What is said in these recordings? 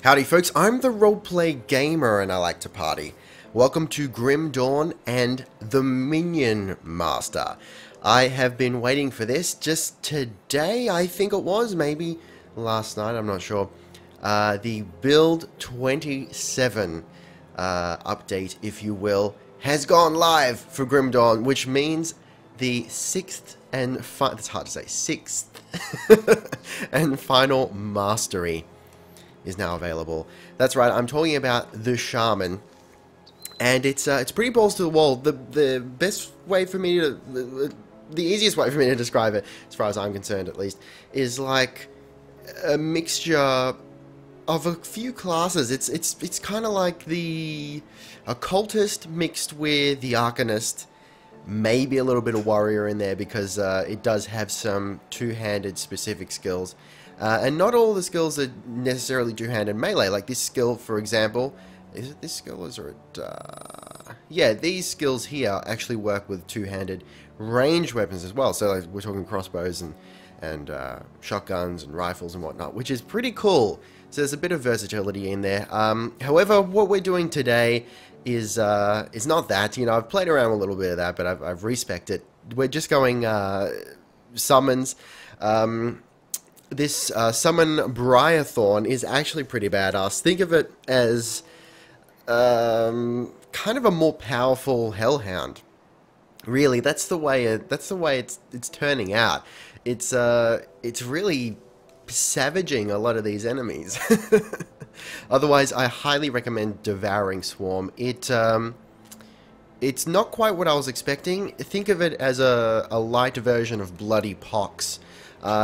Howdy folks, I'm the Roleplay Gamer and I like to party. Welcome to Grim Dawn and the Minion Master. I have been waiting for this just today, I think it was, maybe last night, I'm not sure. The build 27 update, if you will, has gone live for Grim Dawn, which means the sixth and that's hard to say, sixth and final mastery is now available. That's right, I'm talking about the Shaman, and it's pretty balls to the wall. The best way for me to, the easiest way for me to describe it, as far as I'm concerned at least, is like a mixture of a few classes. It's kind of like the Occultist mixed with the Arcanist, maybe a little bit of Warrior in there because it does have some two-handed specific skills. And not all the skills are necessarily two-handed melee. Like this skill, for example, is it this skill or it? Yeah, these skills here actually work with two-handed ranged weapons as well. So like, we're talking crossbows and shotguns and rifles and whatnot, which is pretty cool. So there's a bit of versatility in there. However, what we're doing today is not that. You know, I've played around with a little bit of that, but I've respec'd it. We're just going summons. This summon Briarthorn is actually pretty badass. Think of it as kind of a more powerful Hellhound. Really, that's the way it's turning out. It's really savaging a lot of these enemies. Otherwise, I highly recommend Devouring Swarm. It's not quite what I was expecting. Think of it as a light version of Bloody Pox.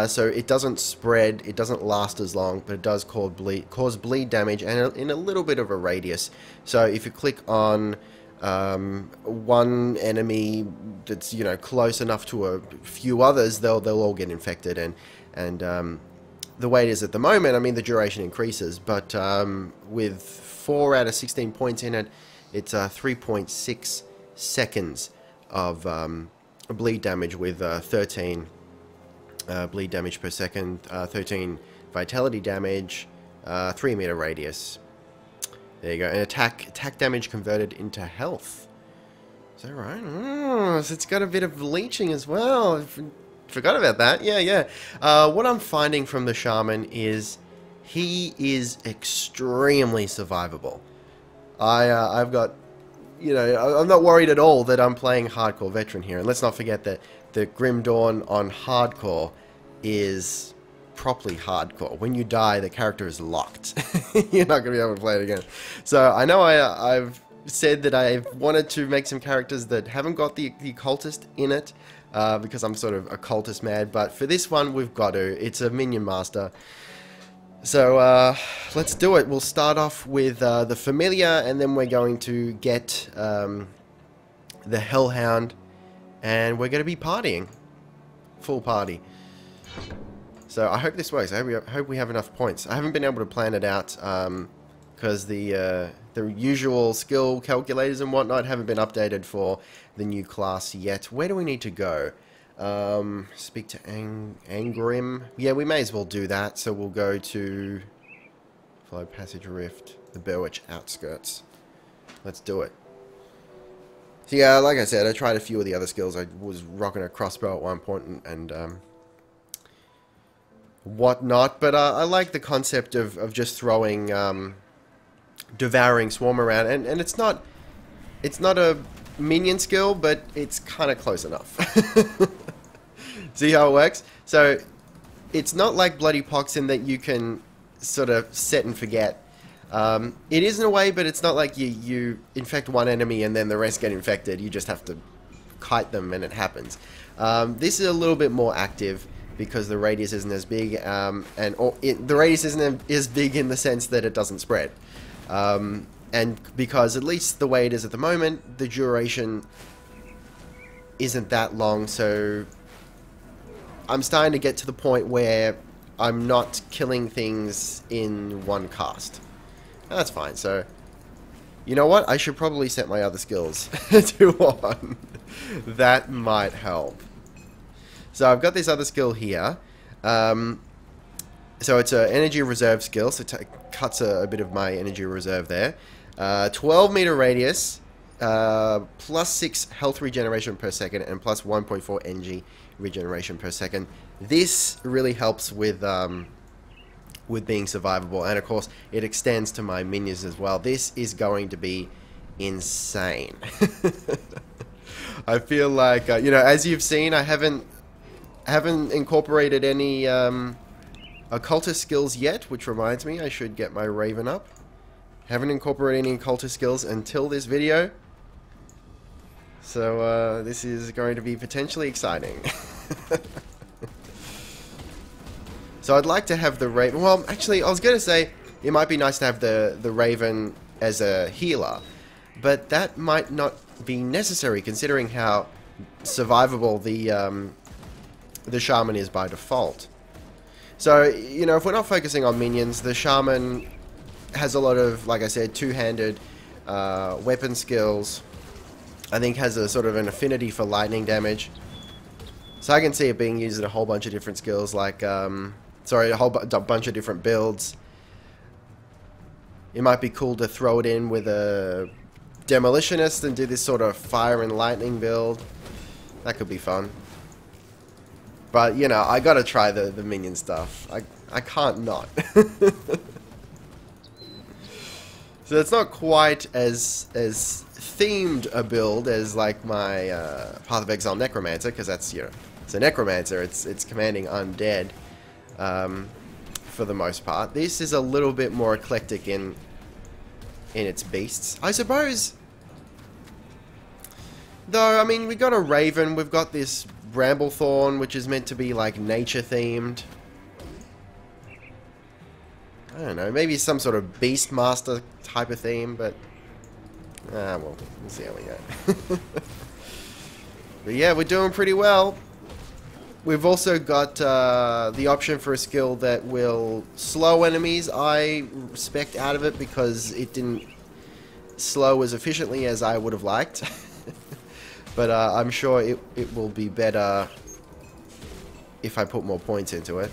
So it doesn't spread, it doesn't last as long, but it does cause bleed damage and in a little bit of a radius. So if you click on one enemy that's, you know, close enough to a few others, they'll all get infected. And the way it is at the moment, I mean, the duration increases, but with 4 out of 16 points in it, it's 3.6 seconds of bleed damage with 13 bleed damage per second, 13 vitality damage, 3 meter radius. There you go. And attack damage converted into health. Is that right? Oh, so it's got a bit of leeching as well. Forgot about that. Yeah. What I'm finding from the Shaman is he is extremely survivable. I've got, you know, I'm not worried at all that I'm playing hardcore veteran here. And let's not forget that the Grim Dawn on hardcore is properly hardcore. When you die, the character is locked. You're not going to be able to play it again. So I know I've said that I've wanted to make some characters that haven't got the Occultist in it, because I'm sort of Occultist mad, but for this one we've got to. It's a Minion Master. So let's do it. We'll start off with the Familiar, and then we're going to get the Hellhound, and we're going to be partying. Full party. So I hope this works. I hope we have enough points. I haven't been able to plan it out because the usual skill calculators and whatnot haven't been updated for the new class yet. Where do we need to go? Speak to Angrim. Yeah, we may as well do that. So we'll go to Follow Passage Rift, the Berwich outskirts. Let's do it. So yeah, like I said, I tried a few of the other skills. I was rocking a crossbow at one point and whatnot, but I like the concept of just throwing Devouring Swarm around, and it's not a minion skill, but it's kind of close enough. See how it works? So it's not like Bloody Pox in that you can sort of set and forget. It is in a way, but it's not like you infect one enemy and then the rest get infected. You just have to kite them and it happens. This is a little bit more active because the radius isn't as big, the radius isn't as big in the sense that it doesn't spread. And because at least the way it is at the moment, the duration isn't that long, so I'm starting to get to the point where I'm not killing things in one cast. That's fine. So, you know what? I should probably set my other skills to on. That might help. So I've got this other skill here. So it's an energy reserve skill, so it cuts a bit of my energy reserve there. 12 meter radius, plus 6 health regeneration per second, and plus 1.4 energy regeneration per second. This really helps with being survivable, and of course it extends to my minions as well. This is going to be insane. I feel like you know, as you've seen, I haven't incorporated any occultist skills yet, which reminds me I should get my Raven up. Haven't incorporated any occultist skills until this video, so this is going to be potentially exciting. So I'd like to have the Raven. Well, actually, I was going to say it might be nice to have the Raven as a healer, but that might not be necessary considering how survivable the Shaman is by default. So, you know, if we're not focusing on minions, the Shaman has a lot of, like I said, two-handed weapon skills. I think has a sort of an affinity for lightning damage. So I can see it being used in a whole bunch of different skills, like, sorry, a whole bunch of different builds. It might be cool to throw it in with a Demolitionist and do this sort of fire and lightning build. That could be fun. But, you know, I gotta try the minion stuff. I can't not. So it's not quite as themed a build as like my Path of Exile Necromancer, because that's, you know, it's a Necromancer. It's commanding undead for the most part. This is a little bit more eclectic in its beasts, I suppose. Though, I mean, we've got a Raven, we've got this Bramblethorn, which is meant to be like nature themed. I don't know, maybe some sort of Beast Master type of theme, but well, we'll see how we go. But yeah, we're doing pretty well. We've also got the option for a skill that will slow enemies. I respect out of it because it didn't slow as efficiently as I would have liked. But I'm sure it will be better if I put more points into it.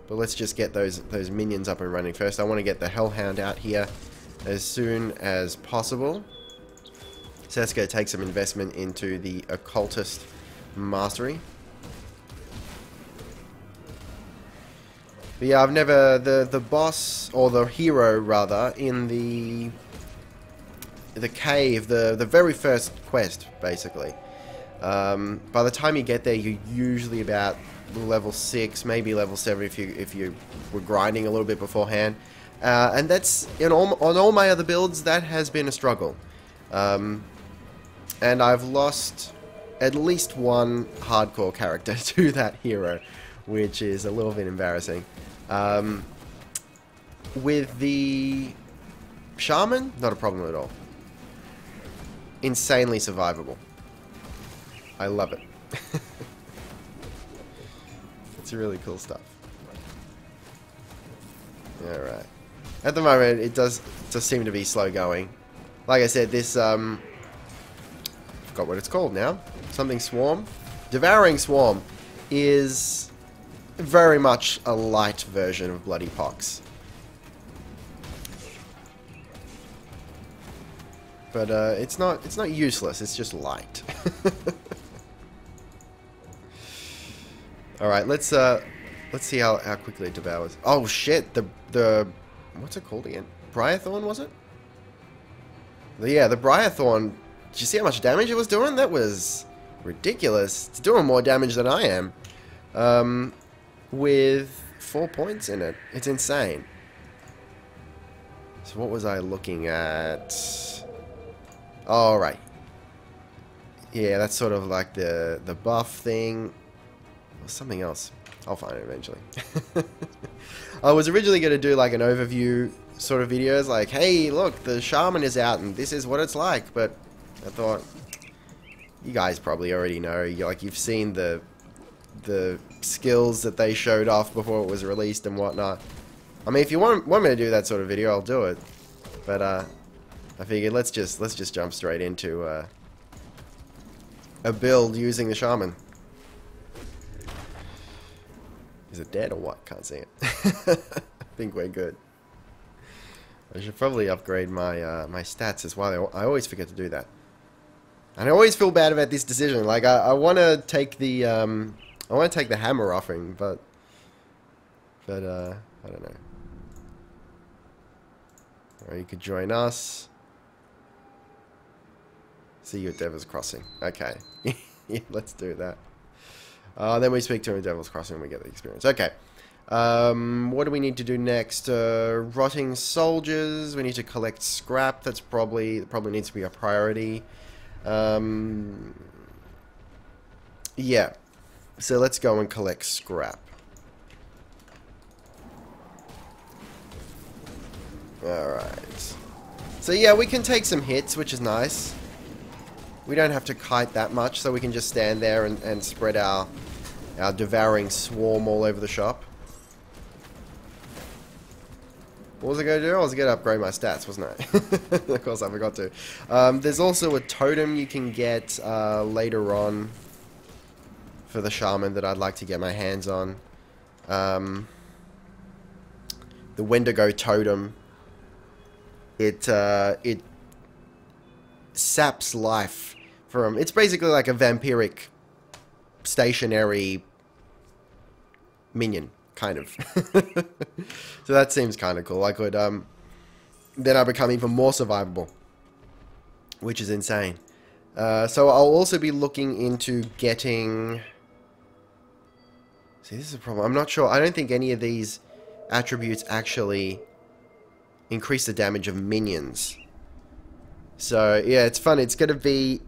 But let's just get those minions up and running first. I want to get the Hellhound out here as soon as possible. So that's going to take some investment into the Occultist Mastery. But yeah, I've never... The boss, or the hero rather, in the cave, the very first quest, basically. By the time you get there, you're usually about level 6, maybe level 7 if you were grinding a little bit beforehand. And that's, on all my other builds, that has been a struggle. And I've lost at least one hardcore character to that hero, which is a little bit embarrassing. With the Shaman, not a problem at all. Insanely survivable. I love it. It's really cool stuff. Alright. At the moment, it does seem to be slow going. Like I said, this, forgot what it's called now. Something Swarm. Devouring Swarm is very much a light version of Bloody Pox. But it's not useless. It's just light. All right, let's see how quickly it devours. Oh shit! The what's it called again? Briarthorn, was it? Yeah, the Briarthorn. Did you see how much damage it was doing? That was ridiculous. It's doing more damage than I am. With 4 points in it. It's insane. So what was I looking at? All right. Yeah, that's sort of like the buff thing. Or something else. I'll find it eventually. I was originally going to do like an overview sort of videos, like, hey, look, the Shaman is out and this is what it's like. But I thought, you guys probably already know. You've seen the skills that they showed off before it was released and whatnot. I mean, if you want me to do that sort of video, I'll do it. But I figured let's just jump straight into a build using the Shaman. Is it dead or what? Can't see it. I think we're good. I should probably upgrade my my stats as well. I always forget to do that. And I always feel bad about this decision. Like, I want to take the hammer offering, but I don't know. Or you could join us. See you at Devil's Crossing. Okay. Yeah, let's do that. Then we speak to him at Devil's Crossing and we get the experience. Okay. What do we need to do next? Rotting soldiers. We need to collect scrap. That probably needs to be a priority. Yeah. So let's go and collect scrap. Alright. So yeah, we can take some hits, which is nice. We don't have to kite that much, so we can just stand there and spread our devouring swarm all over the shop. What was I going to do? I was going to upgrade my stats, wasn't I? Of course, I forgot to. There's also a totem you can get later on for the Shaman that I'd like to get my hands on. The Wendigo totem. It saps life from... It's basically like a vampiric stationary minion, kind of. So that seems kind of cool. I could, then I become even more survivable, which is insane. So I'll also be looking into getting... See, this is a problem. I'm not sure. I don't think any of these attributes actually increase the damage of minions. So, yeah, it's fun. It's going to be...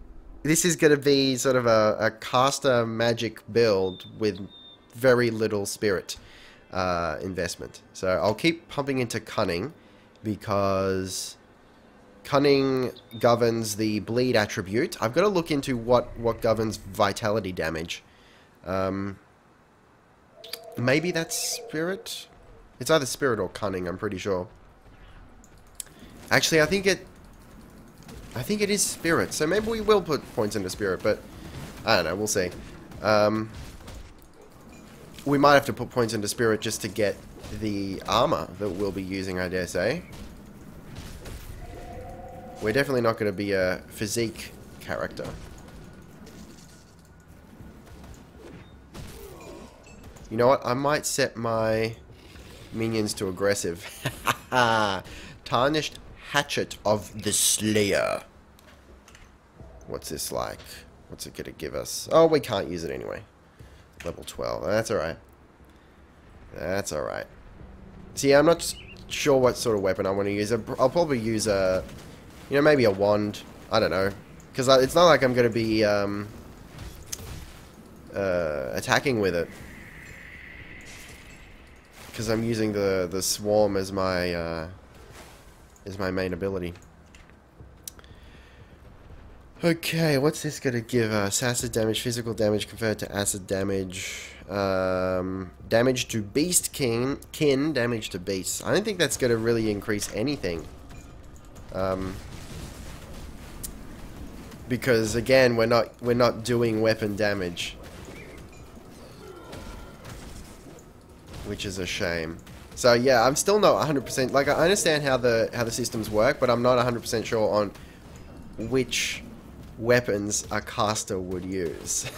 This is going to be sort of a caster magic build with very little spirit investment. So I'll keep pumping into cunning because cunning governs the bleed attribute. I've got to look into what governs vitality damage. Maybe that's spirit? It's either spirit or cunning, I'm pretty sure. Actually, I think it is spirit, so maybe we will put points into spirit, but I don't know, we'll see. We might have to put points into spirit just to get the armor that we'll be using, I dare say. We're definitely not going to be a physique character. You know what? I might set my minions to aggressive. Tarnished Hatchet of the Slayer. What's this like? What's it going to give us? Oh, we can't use it anyway. Level 12. That's alright. That's alright. See, I'm not sure what sort of weapon I want to use. I'll probably use a... You know, maybe a wand. I don't know. Because it's not like I'm going to be attacking with it. Because I'm using the swarm as my main ability. Okay, what's this going to give us? Acid damage, physical damage compared to acid damage. Damage to beast kin, damage to beasts. I don't think that's going to really increase anything. Because again, we're not doing weapon damage, which is a shame. So yeah, I'm still not 100%. Like, I understand how the systems work, but I'm not 100% sure on which weapons a caster would use.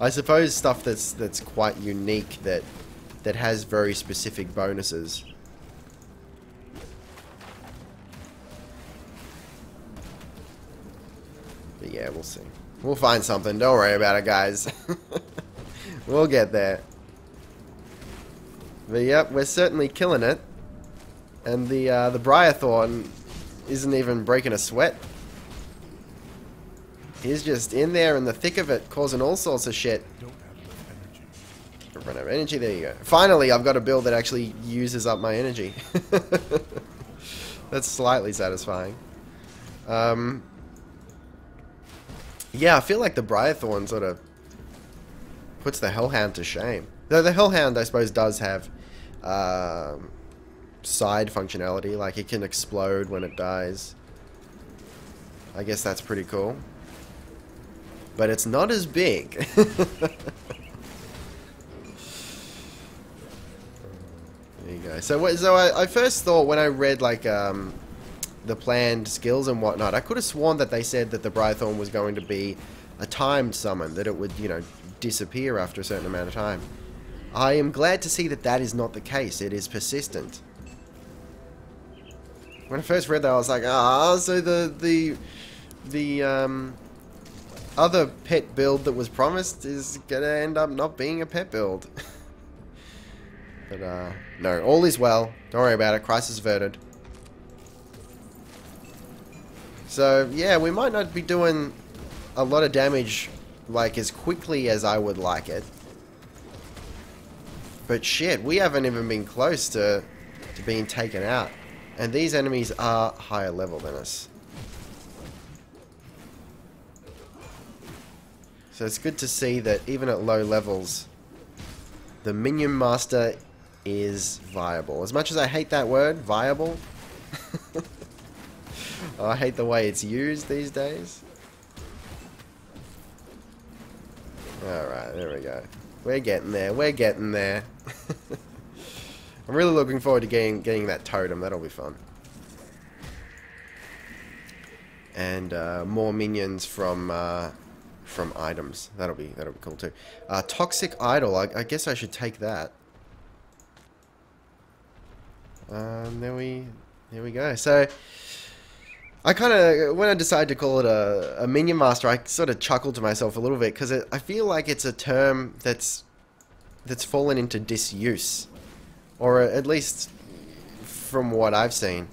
I suppose stuff that's quite unique that has very specific bonuses. But yeah, we'll see. We'll find something. Don't worry about it, guys. We'll get there. But yep, we're certainly killing it. And the Briarthorn isn't even breaking a sweat. He's just in there in the thick of it, causing all sorts of shit. Run out of energy, there you go. Finally, I've got a build that actually uses up my energy. That's slightly satisfying. Yeah, I feel like the Briarthorn sort of puts the Hellhound to shame. Though the Hellhound, I suppose, does have side functionality, like it can explode when it dies. I guess that's pretty cool. But it's not as big. Okay, so I first thought when I read like the planned skills and whatnot, I could have sworn that they said that the Brythorn was going to be a timed summon, that it would, you know, disappear after a certain amount of time. I am glad to see that that is not the case. It is persistent. When I first read that, I was like, ah, so the other pet build that was promised is gonna end up not being a pet build. But no, all is well. Don't worry about it. Crisis averted. So yeah, we might not be doing a lot of damage like as quickly as I would like it. But shit, we haven't even been close to being taken out. And these enemies are higher level than us. So it's good to see that even at low levels, the Minion Master is viable. As much as I hate that word, viable. I hate the way it's used these days. Alright, there we go. We're getting there. We're getting there. I'm really looking forward to getting that totem. That'll be fun. And more minions from items. That'll be cool too. Toxic Idol. I guess I should take that. There we go. So I kind of, when I decided to call it a Minion Master, I sort of chuckled to myself a little bit because I feel like it's a term that's fallen into disuse, or at least from what I've seen.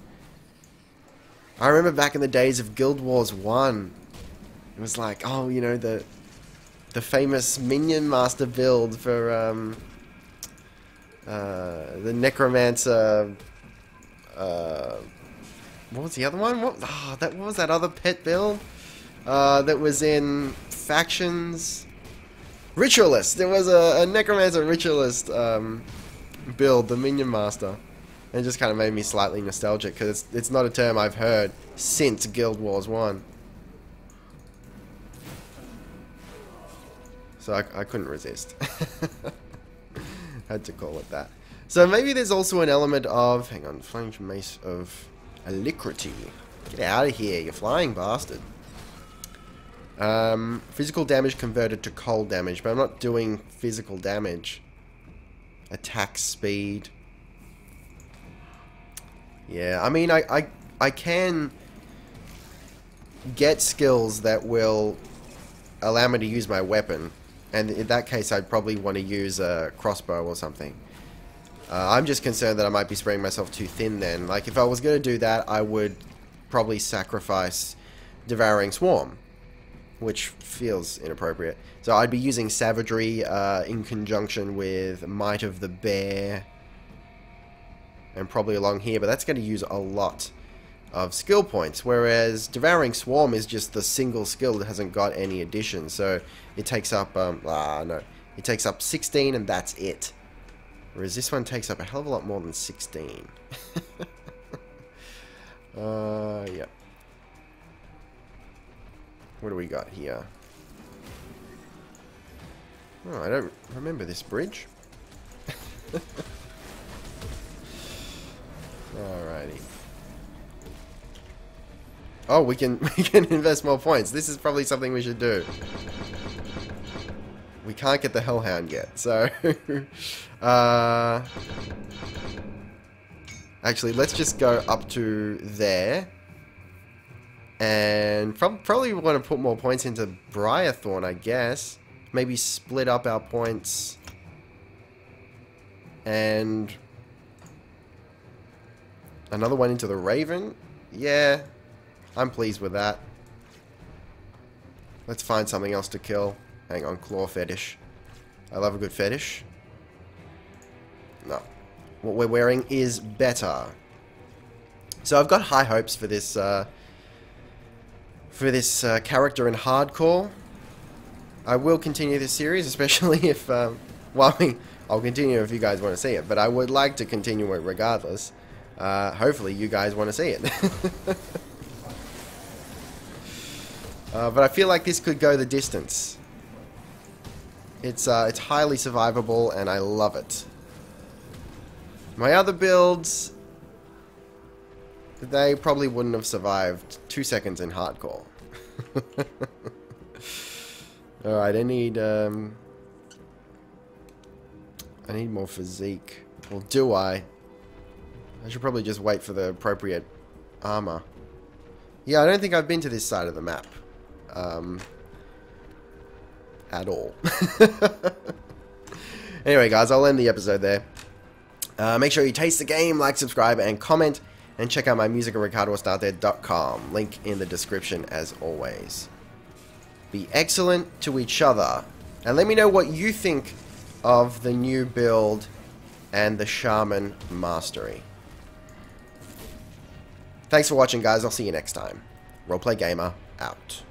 I remember back in the days of Guild Wars 1, it was like, oh, you know, the famous Minion Master build for the Necromancer. What was the other one? What was that other pet build? That was in factions. Ritualist. There was a Necromancer Ritualist build, the Minion Master. And it just kind of made me slightly nostalgic because it's not a term I've heard since Guild Wars 1. So I couldn't resist. Had to call it that. So maybe there's also an element of, hang on, Flamed Mace of Alacrity. Get out of here, you flying bastard. Physical damage converted to cold damage, but I'm not doing physical damage. Attack speed. Yeah, I mean, I can get skills that will allow me to use my weapon, and in that case I'd probably want to use a crossbow or something. I'm just concerned that I might be spreading myself too thin then. Like, if I was going to do that, I would probably sacrifice Devouring Swarm, which feels inappropriate. So I'd be using Savagery in conjunction with Might of the Bear, and probably along here, but that's going to use a lot of skill points, whereas Devouring Swarm is just the single skill that hasn't got any additions, so it takes up, it takes up 16 and that's it. Whereas this one takes up a hell of a lot more than 16. Yep. What do we got here? Oh, I don't remember this bridge. Alrighty. Oh, we can invest more points. This is probably something we should do. We can't get the Hellhound yet, so actually, let's just go up to there, and probably want to put more points into Brythorn, I guess. Maybe split up our points, and another one into the Raven. Yeah, I'm pleased with that. Let's find something else to kill. Hang on, Claw Fetish. I love a good fetish. No. What we're wearing is better. So I've got high hopes for this character in Hardcore. I will continue this series, especially if, well, I mean, I'll continue if you guys want to see it, but I would like to continue it regardless. Hopefully you guys want to see it. But I feel like this could go the distance. It's highly survivable, and I love it. My other builds, they probably wouldn't have survived 2 seconds in hardcore. Alright, I need more physique. Well, do I? I should probably just wait for the appropriate armor. Yeah, I don't think I've been to this side of the map. At all. Anyway, guys, I'll end the episode there. Make sure you taste the game, like, subscribe, and comment. And check out my music at ricardoastarte.com. Link in the description as always. Be excellent to each other. And let me know what you think of the new build and the Shaman Mastery. Thanks for watching, guys. I'll see you next time. Roleplay Gamer, out.